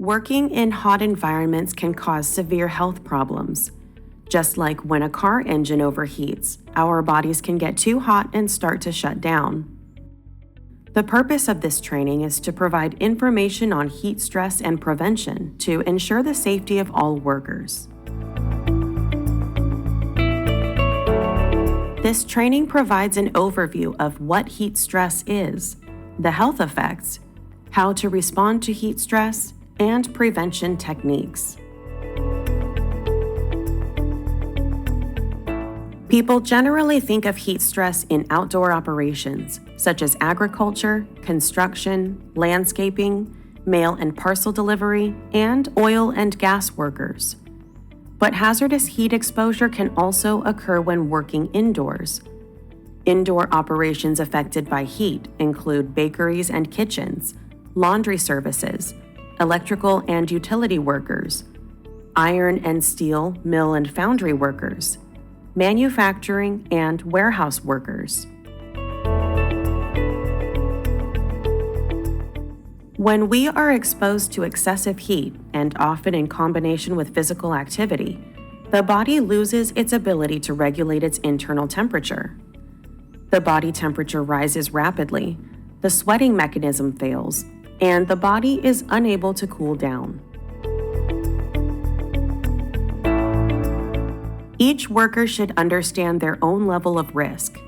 Working in hot environments can cause severe health problems. Just like when a car engine overheats, our bodies can get too hot and start to shut down. The purpose of this training is to provide information on heat stress and prevention to ensure the safety of all workers. This training provides an overview of what heat stress is, the health effects, how to respond to heat stress, and prevention techniques. People generally think of heat stress in outdoor operations, such as agriculture, construction, landscaping, mail and parcel delivery, and oil and gas workers. But hazardous heat exposure can also occur when working indoors. Indoor operations affected by heat include bakeries and kitchens, laundry services, electrical and utility workers, iron and steel mill and foundry workers, manufacturing and warehouse workers. When we are exposed to excessive heat, and often in combination with physical activity, the body loses its ability to regulate its internal temperature. The body temperature rises rapidly, the sweating mechanism fails, and the body is unable to cool down. Each worker should understand their own level of risk.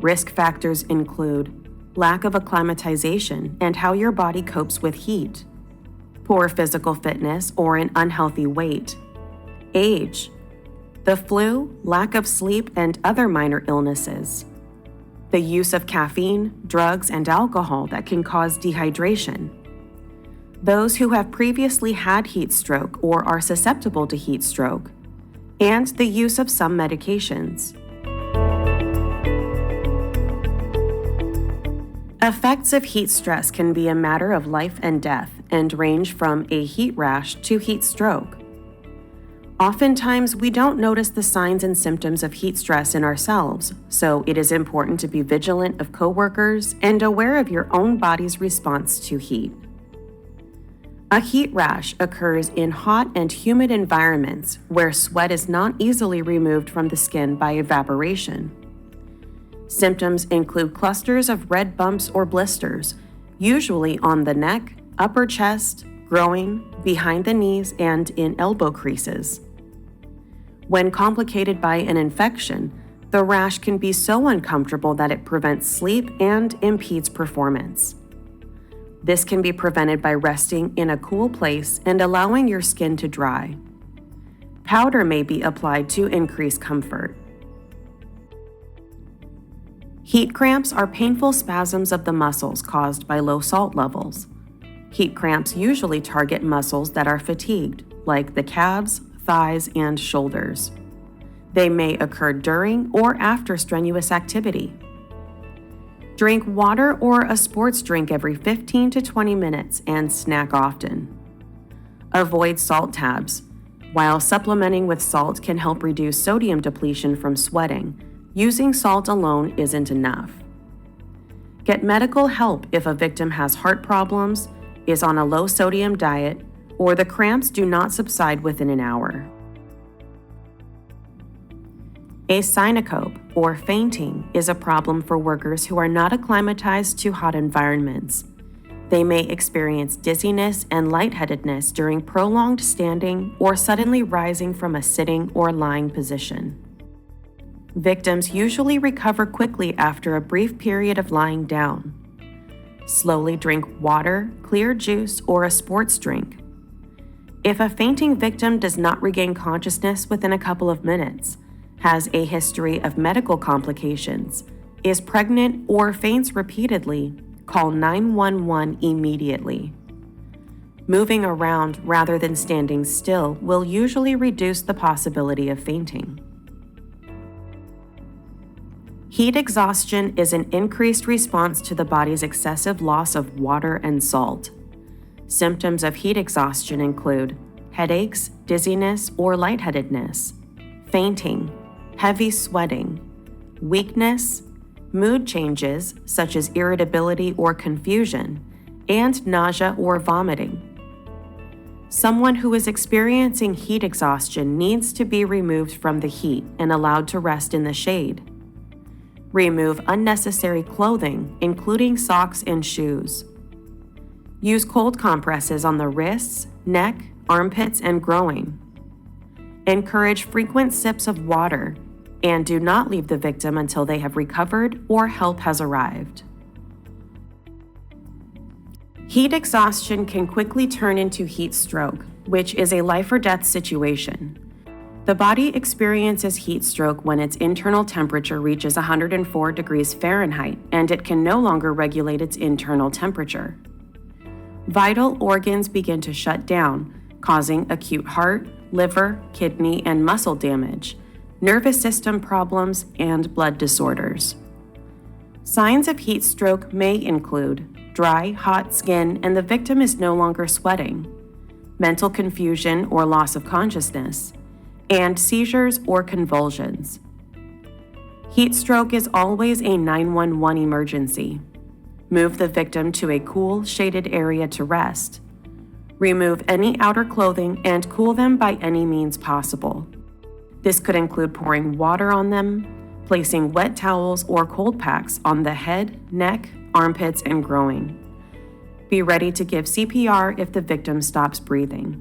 Risk factors include lack of acclimatization and how your body copes with heat, poor physical fitness or an unhealthy weight, age, the flu, lack of sleep, and other minor illnesses, the use of caffeine, drugs, and alcohol that can cause dehydration, those who have previously had heat stroke or are susceptible to heat stroke, and the use of some medications. Effects of heat stress can be a matter of life and death and range from a heat rash to heat stroke. Oftentimes, we don't notice the signs and symptoms of heat stress in ourselves, so it is important to be vigilant of coworkers and aware of your own body's response to heat. A heat rash occurs in hot and humid environments where sweat is not easily removed from the skin by evaporation. Symptoms include clusters of red bumps or blisters, usually on the neck, upper chest, groin, behind the knees, and in elbow creases. When complicated by an infection, the rash can be so uncomfortable that it prevents sleep and impedes performance. This can be prevented by resting in a cool place and allowing your skin to dry. Powder may be applied to increase comfort. Heat cramps are painful spasms of the muscles caused by low salt levels. Heat cramps usually target muscles that are fatigued, like the calves, thighs, and shoulders. They may occur during or after strenuous activity. Drink water or a sports drink every 15 to 20 minutes and snack often. Avoid salt tabs. While supplementing with salt can help reduce sodium depletion from sweating, using salt alone isn't enough. Get medical help if a victim has heart problems, is on a low-sodium diet, or the cramps do not subside within an hour. A synocope, or fainting, is a problem for workers who are not acclimatized to hot environments. They may experience dizziness and lightheadedness during prolonged standing or suddenly rising from a sitting or lying position. Victims usually recover quickly after a brief period of lying down. Slowly drink water, clear juice, or a sports drink. If a fainting victim does not regain consciousness within a couple of minutes, has a history of medical complications, is pregnant, or faints repeatedly, call 911 immediately. Moving around rather than standing still will usually reduce the possibility of fainting. Heat exhaustion is an increased response to the body's excessive loss of water and salt. Symptoms of heat exhaustion include headaches, dizziness or lightheadedness, fainting, heavy sweating, weakness, mood changes such as irritability or confusion, and nausea or vomiting. Someone who is experiencing heat exhaustion needs to be removed from the heat and allowed to rest in the shade. Remove unnecessary clothing, including socks and shoes. Use cold compresses on the wrists, neck, armpits, and groin. Encourage frequent sips of water, and do not leave the victim until they have recovered or help has arrived. Heat exhaustion can quickly turn into heat stroke, which is a life or death situation. The body experiences heat stroke when its internal temperature reaches 104 degrees Fahrenheit and it can no longer regulate its internal temperature. Vital organs begin to shut down, causing acute heart, liver, kidney, and muscle damage, nervous system problems, and blood disorders. Signs of heat stroke may include dry, hot skin, and the victim is no longer sweating, mental confusion or loss of consciousness, and seizures or convulsions. Heat stroke is always a 911 emergency. Move the victim to a cool, shaded area to rest. Remove any outer clothing and cool them by any means possible. This could include pouring water on them, placing wet towels or cold packs on the head, neck, armpits, and groin. Be ready to give CPR if the victim stops breathing.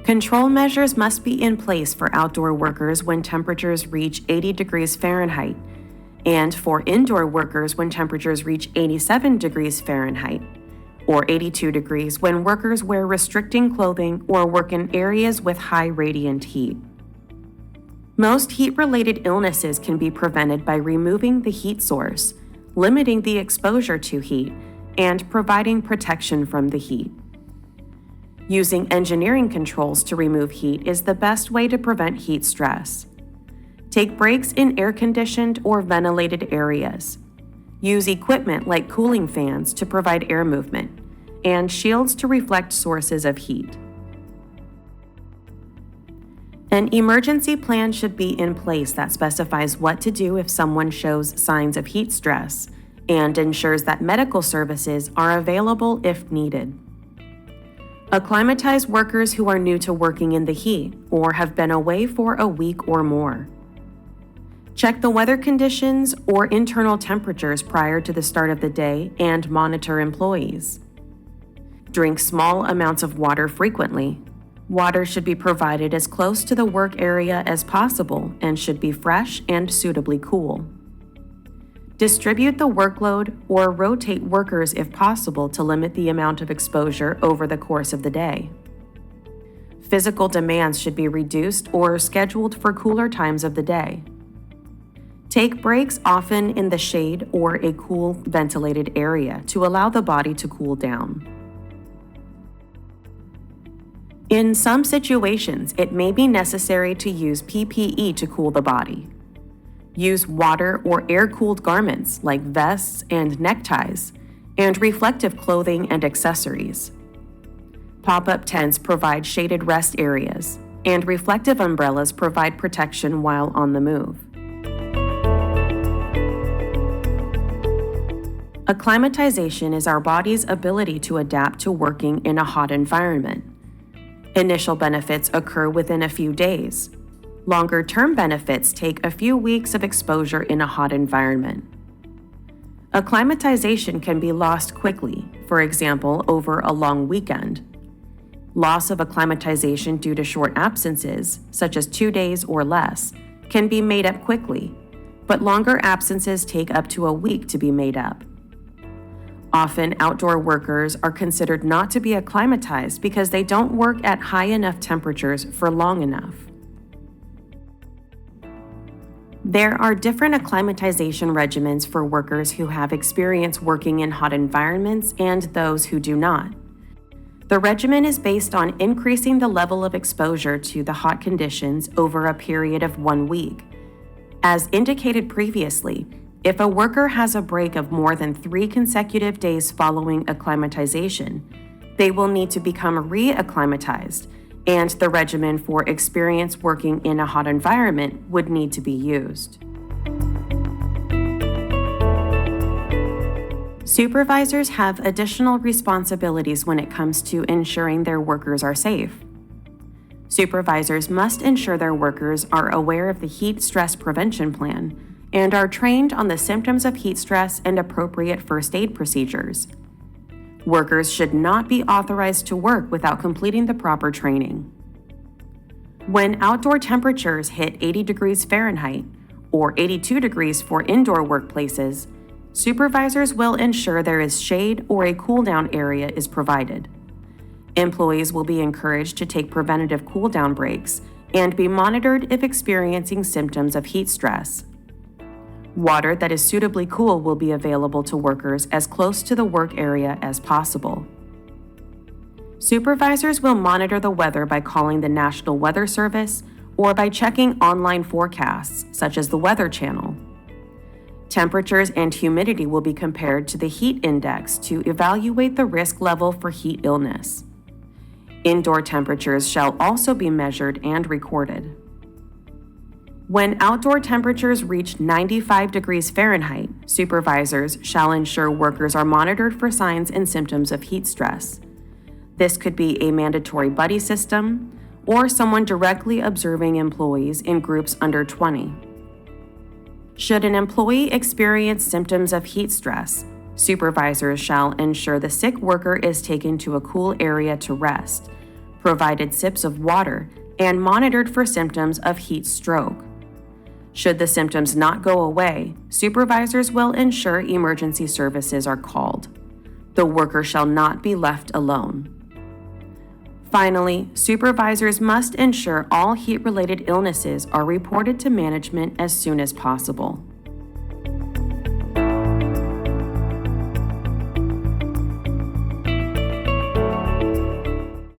Control measures must be in place for outdoor workers when temperatures reach 80 degrees Fahrenheit, and for indoor workers when temperatures reach 87 degrees Fahrenheit, or 82 degrees when workers wear restricting clothing or work in areas with high radiant heat. Most heat-related illnesses can be prevented by removing the heat source, limiting the exposure to heat, and providing protection from the heat. Using engineering controls to remove heat is the best way to prevent heat stress. Take breaks in air-conditioned or ventilated areas. Use equipment like cooling fans to provide air movement, and shields to reflect sources of heat. An emergency plan should be in place that specifies what to do if someone shows signs of heat stress and ensures that medical services are available if needed. Acclimatize workers who are new to working in the heat or have been away for a week or more. Check the weather conditions or internal temperatures prior to the start of the day and monitor employees. Drink small amounts of water frequently. Water should be provided as close to the work area as possible and should be fresh and suitably cool. Distribute the workload or rotate workers if possible to limit the amount of exposure over the course of the day. Physical demands should be reduced or scheduled for cooler times of the day. Take breaks often in the shade or a cool, ventilated area to allow the body to cool down. In some situations, it may be necessary to use PPE to cool the body. Use water or air-cooled garments like vests and neckties, and reflective clothing and accessories. Pop-up tents provide shaded rest areas, and reflective umbrellas provide protection while on the move. Acclimatization is our body's ability to adapt to working in a hot environment. Initial benefits occur within a few days. Longer-term benefits take a few weeks of exposure in a hot environment. Acclimatization can be lost quickly, for example, over a long weekend. Loss of acclimatization due to short absences, such as 2 days or less, can be made up quickly, but longer absences take up to a week to be made up. Often, outdoor workers are considered not to be acclimatized because they don't work at high enough temperatures for long enough. There are different acclimatization regimens for workers who have experience working in hot environments and those who do not. The regimen is based on increasing the level of exposure to the hot conditions over a period of 1 week. As indicated previously, if a worker has a break of more than 3 consecutive days following acclimatization, they will need to become re-acclimatized, and the regimen for experience working in a hot environment would need to be used. Supervisors have additional responsibilities when it comes to ensuring their workers are safe. Supervisors must ensure their workers are aware of the heat stress prevention plan and are trained on the symptoms of heat stress and appropriate first aid procedures. Workers should not be authorized to work without completing the proper training. When outdoor temperatures hit 80 degrees Fahrenheit or 82 degrees for indoor workplaces, supervisors will ensure there is shade or a cool-down area is provided. Employees will be encouraged to take preventative cool-down breaks and be monitored if experiencing symptoms of heat stress. Water that is suitably cool will be available to workers as close to the work area as possible. Supervisors will monitor the weather by calling the National Weather Service or by checking online forecasts, such as the Weather Channel. Temperatures and humidity will be compared to the heat index to evaluate the risk level for heat illness. Indoor temperatures shall also be measured and recorded. When outdoor temperatures reach 95 degrees Fahrenheit, supervisors shall ensure workers are monitored for signs and symptoms of heat stress. This could be a mandatory buddy system or someone directly observing employees in groups under 20. Should an employee experience symptoms of heat stress, supervisors shall ensure the sick worker is taken to a cool area to rest, provided sips of water, and monitored for symptoms of heat stroke. Should the symptoms not go away, supervisors will ensure emergency services are called. The worker shall not be left alone. Finally, supervisors must ensure all heat-related illnesses are reported to management as soon as possible.